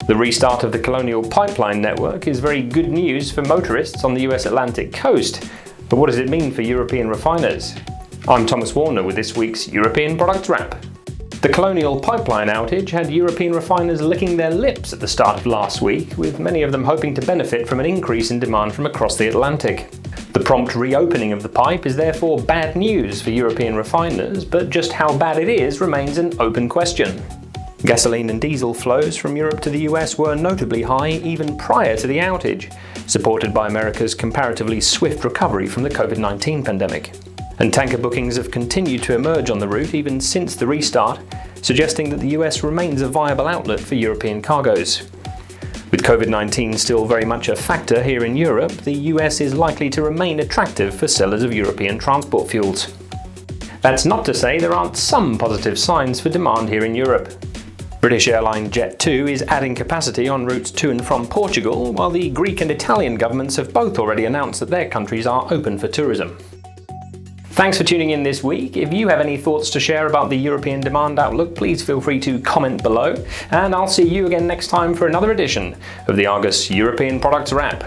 The restart of the Colonial pipeline network is very good news for motorists on the US Atlantic coast, but what does it mean for European refiners? I'm Thomas Warner with this week's European Products Wrap. The Colonial pipeline outage had European refiners licking their lips at the start of last week, with many of them hoping to benefit from an increase in demand from across the Atlantic. The prompt reopening of the pipe is therefore bad news for European refiners, but just how bad it is remains an open question. Gasoline and diesel flows from Europe to the US were notably high even prior to the outage, supported by America's comparatively swift recovery from the COVID-19 pandemic. And tanker bookings have continued to emerge on the route even since the restart, suggesting that the US remains a viable outlet for European cargoes. With COVID-19 still very much a factor here in Europe, the US is likely to remain attractive for sellers of European transport fuels. That's not to say there aren't some positive signs for demand here in Europe. British airline Jet2 is adding capacity on routes to and from Portugal, while the Greek and Italian governments have both already announced that their countries are open for tourism. Thanks for tuning in this week. If you have any thoughts to share about the European demand outlook, please feel free to comment below, and I'll see you again next time for another edition of the Argus European Products Wrap.